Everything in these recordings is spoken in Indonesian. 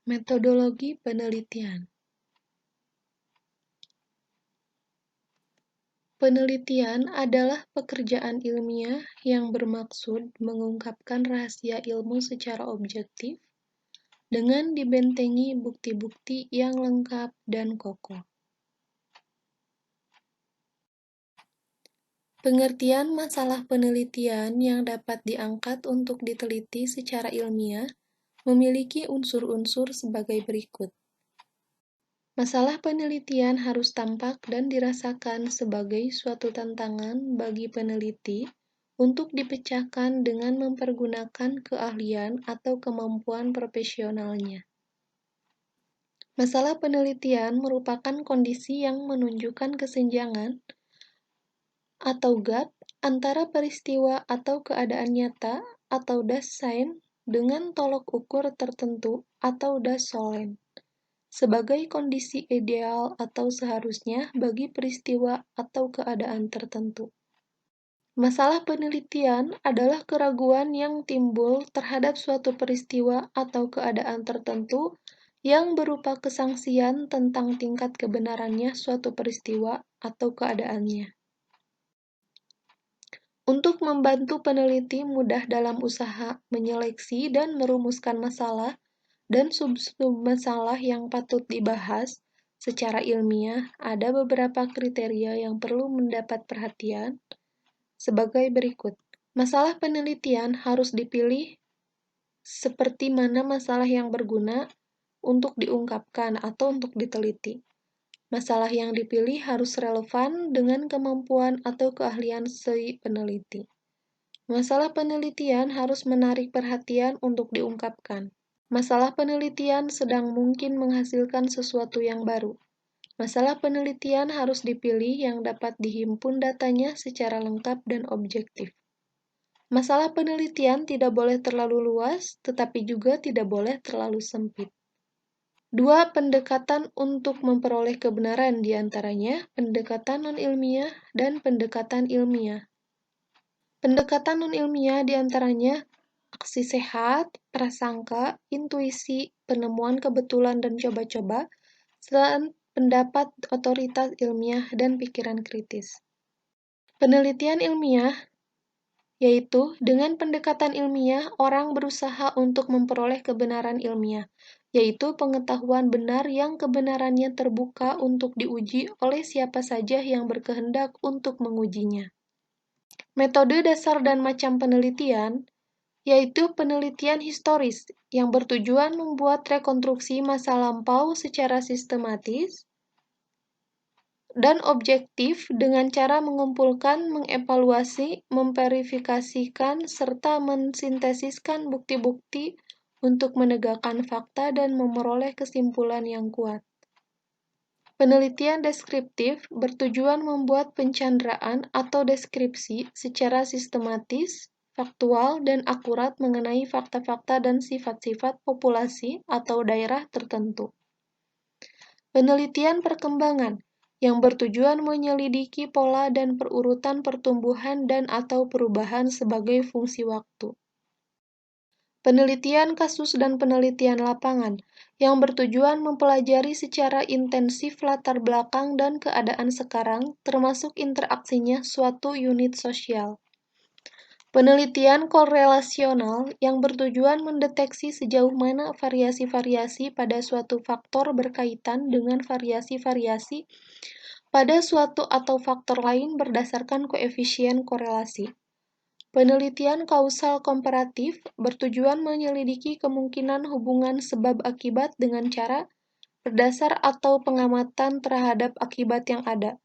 Metodologi penelitian. Penelitian adalah pekerjaan ilmiah yang bermaksud mengungkapkan rahasia ilmu secara objektif dengan dibentengi bukti-bukti yang lengkap dan kokoh. Pengertian masalah penelitian yang dapat diangkat untuk diteliti secara ilmiah memiliki unsur-unsur sebagai berikut. Masalah penelitian harus tampak dan dirasakan sebagai suatu tantangan bagi peneliti untuk dipecahkan dengan mempergunakan keahlian atau kemampuan profesionalnya. Masalah penelitian merupakan kondisi yang menunjukkan kesenjangan atau gap antara peristiwa atau keadaan nyata atau dasein dengan tolok ukur tertentu atau dasolen sebagai kondisi ideal atau seharusnya bagi peristiwa atau keadaan tertentu. Masalah penelitian adalah keraguan yang timbul terhadap suatu peristiwa atau keadaan tertentu yang berupa kesangsian tentang tingkat kebenarannya suatu peristiwa atau keadaannya. Untuk membantu peneliti mudah dalam usaha menyeleksi dan merumuskan masalah dan sub-masalah yang patut dibahas secara ilmiah, ada beberapa kriteria yang perlu mendapat perhatian sebagai berikut. Masalah penelitian harus dipilih seperti mana masalah yang berguna untuk diungkapkan atau untuk diteliti. Masalah yang dipilih harus relevan dengan kemampuan atau keahlian si peneliti. Masalah penelitian harus menarik perhatian untuk diungkapkan. Masalah penelitian sedang mungkin menghasilkan sesuatu yang baru. Masalah penelitian harus dipilih yang dapat dihimpun datanya secara lengkap dan objektif. Masalah penelitian tidak boleh terlalu luas, tetapi juga tidak boleh terlalu sempit. 2. Pendekatan untuk memperoleh kebenaran diantaranya pendekatan non-ilmiah dan pendekatan ilmiah. Pendekatan non-ilmiah diantaranya aksi sehat, prasangka, intuisi, penemuan kebetulan dan coba-coba, dan pendapat otoritas ilmiah dan pikiran kritis. Penelitian ilmiah yaitu dengan pendekatan ilmiah orang berusaha untuk memperoleh kebenaran ilmiah, yaitu pengetahuan benar yang kebenarannya terbuka untuk diuji oleh siapa saja yang berkehendak untuk mengujinya. Metode dasar dan macam penelitian yaitu penelitian historis yang bertujuan membuat rekonstruksi masa lampau secara sistematis dan objektif dengan cara mengumpulkan, mengevaluasi, memverifikasikan, serta mensintesiskan bukti-bukti untuk menegakkan fakta dan memperoleh kesimpulan yang kuat. Penelitian deskriptif bertujuan membuat pencanderaan atau deskripsi secara sistematis, faktual, dan akurat mengenai fakta-fakta dan sifat-sifat populasi atau daerah tertentu. Penelitian perkembangan yang bertujuan menyelidiki pola dan perurutan pertumbuhan dan atau perubahan sebagai fungsi waktu. Penelitian kasus dan penelitian lapangan yang bertujuan mempelajari secara intensif latar belakang dan keadaan sekarang, termasuk interaksinya suatu unit sosial. Penelitian korelasional yang bertujuan mendeteksi sejauh mana variasi-variasi pada suatu faktor berkaitan dengan variasi-variasi pada suatu atau faktor lain berdasarkan koefisien korelasi. Penelitian kausal komparatif bertujuan menyelidiki kemungkinan hubungan sebab akibat dengan cara berdasar atau pengamatan terhadap akibat yang ada,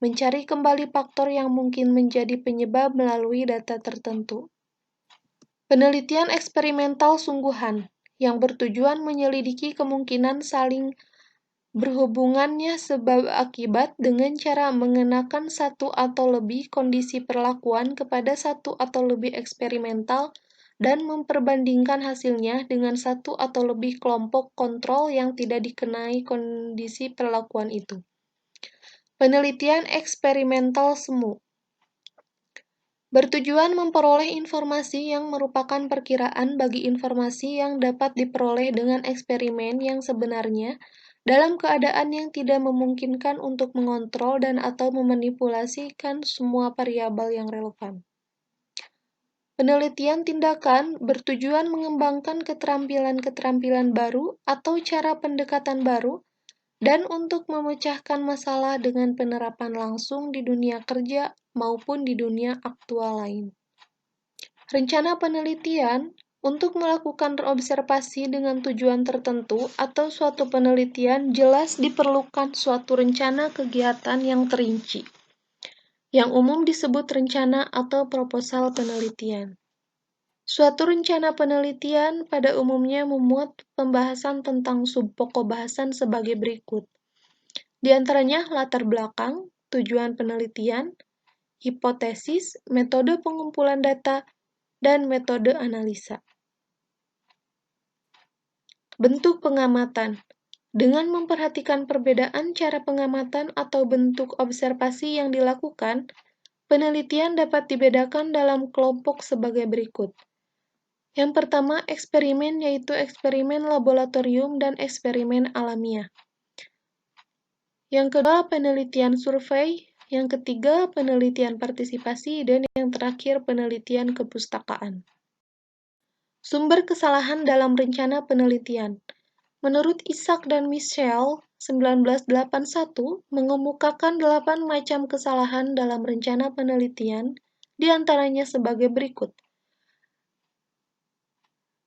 mencari kembali faktor yang mungkin menjadi penyebab melalui data tertentu. Penelitian eksperimental sungguhan yang bertujuan menyelidiki kemungkinan saling berhubungannya sebab akibat dengan cara mengenakan satu atau lebih kondisi perlakuan kepada satu atau lebih eksperimental dan memperbandingkan hasilnya dengan satu atau lebih kelompok kontrol yang tidak dikenai kondisi perlakuan itu. Penelitian eksperimental semu bertujuan memperoleh informasi yang merupakan perkiraan bagi informasi yang dapat diperoleh dengan eksperimen yang sebenarnya dalam keadaan yang tidak memungkinkan untuk mengontrol dan atau memanipulasikan semua variabel yang relevan. Penelitian tindakan bertujuan mengembangkan keterampilan-keterampilan baru atau cara pendekatan baru dan untuk memecahkan masalah dengan penerapan langsung di dunia kerja maupun di dunia aktual lain. Rencana penelitian untuk melakukan observasi dengan tujuan tertentu atau suatu penelitian jelas diperlukan suatu rencana kegiatan yang terinci, yang umum disebut rencana atau proposal penelitian. Suatu rencana penelitian pada umumnya memuat pembahasan tentang subpokok bahasan sebagai berikut. Di antaranya latar belakang, tujuan penelitian, hipotesis, metode pengumpulan data, dan metode analisa. Bentuk pengamatan. Dengan memperhatikan perbedaan cara pengamatan atau bentuk observasi yang dilakukan, penelitian dapat dibedakan dalam kelompok sebagai berikut. Yang pertama, eksperimen, yaitu eksperimen laboratorium dan eksperimen alamiah. Yang kedua, penelitian survei. Yang ketiga, penelitian partisipasi. Dan yang terakhir, penelitian kepustakaan. Sumber kesalahan dalam rencana penelitian. Menurut Isaac dan Michelle, 1981, mengemukakan 8 macam kesalahan dalam rencana penelitian, di antaranya sebagai berikut,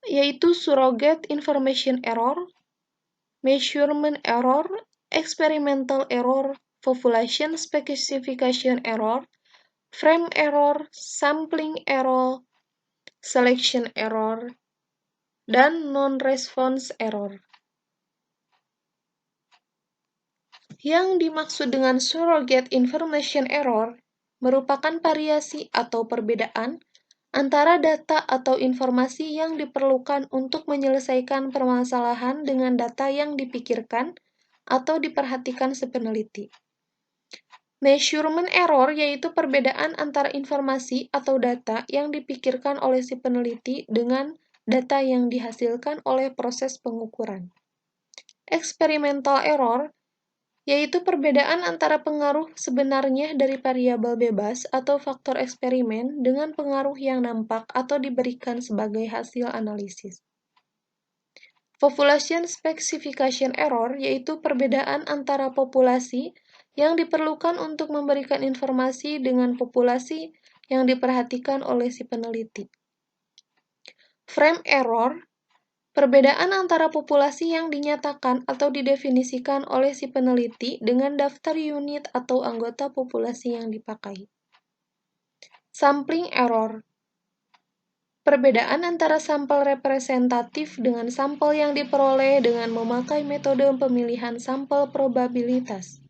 yaitu surrogate information error, measurement error, experimental error, population specification error, frame error, sampling error, selection error, dan non-response error. Yang dimaksud dengan surrogate information error merupakan variasi atau perbedaan antara data atau informasi yang diperlukan untuk menyelesaikan permasalahan dengan data yang dipikirkan atau diperhatikan si peneliti. Measurement error yaitu perbedaan antara informasi atau data yang dipikirkan oleh si peneliti dengan data yang dihasilkan oleh proses pengukuran. Experimental error yaitu perbedaan antara pengaruh sebenarnya dari variabel bebas atau faktor eksperimen dengan pengaruh yang nampak atau diberikan sebagai hasil analisis. Population specification error yaitu perbedaan antara populasi yang diperlukan untuk memberikan informasi dengan populasi yang diperhatikan oleh si peneliti. Frame error perbedaan antara populasi yang dinyatakan atau didefinisikan oleh si peneliti dengan daftar unit atau anggota populasi yang dipakai. Sampling error. Perbedaan antara sampel representatif dengan sampel yang diperoleh dengan memakai metode pemilihan sampel probabilitas.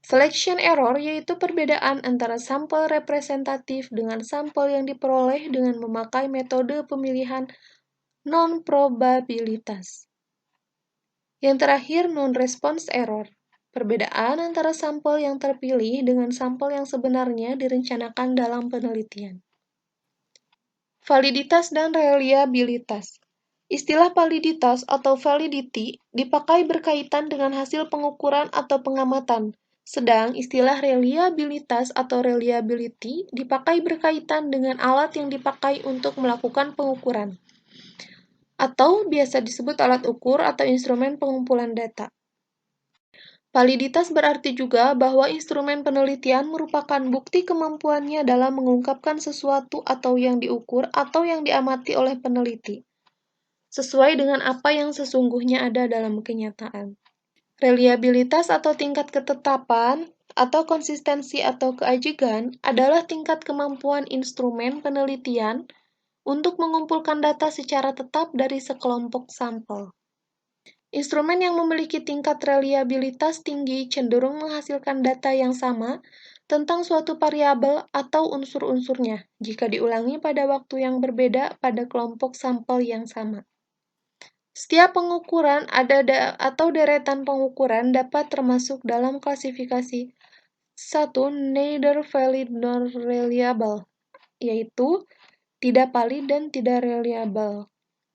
Selection error yaitu perbedaan antara sampel representatif dengan sampel yang diperoleh dengan memakai metode pemilihan non-probabilitas. Yang terakhir, non-response error. Perbedaan antara sampel yang terpilih dengan sampel yang sebenarnya direncanakan dalam penelitian. Validitas dan reliabilitas. Istilah validitas atau validity dipakai berkaitan dengan hasil pengukuran atau pengamatan, sedang istilah reliabilitas atau reliability dipakai berkaitan dengan alat yang dipakai untuk melakukan pengukuran, atau biasa disebut alat ukur atau instrumen pengumpulan data. Validitas berarti juga bahwa instrumen penelitian merupakan bukti kemampuannya dalam mengungkapkan sesuatu atau yang diukur atau yang diamati oleh peneliti, sesuai dengan apa yang sesungguhnya ada dalam kenyataan. Reliabilitas atau tingkat ketetapan atau konsistensi atau keajigan adalah tingkat kemampuan instrumen penelitian untuk mengumpulkan data secara tetap dari sekelompok sampel. Instrumen yang memiliki tingkat reliabilitas tinggi cenderung menghasilkan data yang sama tentang suatu variabel atau unsur-unsurnya jika diulangi pada waktu yang berbeda pada kelompok sampel yang sama. Setiap pengukuran atau deretan pengukuran dapat termasuk dalam klasifikasi 1. Neither valid nor reliable yaitu tidak valid dan tidak reliable.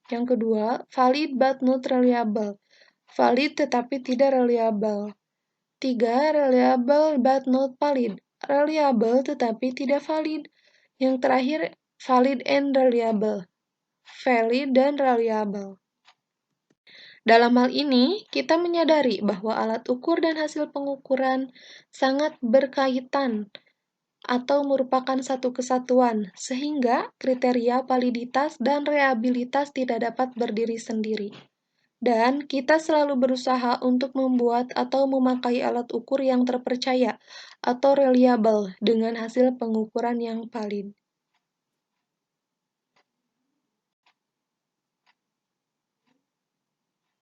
Yang kedua, valid but not reliable. Valid tetapi tidak reliable. 3. Reliable but not valid. Reliable tetapi tidak valid. Yang terakhir, valid and reliable. Valid dan reliable. Dalam hal ini, kita menyadari bahwa alat ukur dan hasil pengukuran sangat berkaitan atau merupakan satu kesatuan, sehingga kriteria validitas dan reliabilitas tidak dapat berdiri sendiri. Dan kita selalu berusaha untuk membuat atau memakai alat ukur yang terpercaya atau reliable dengan hasil pengukuran yang valid.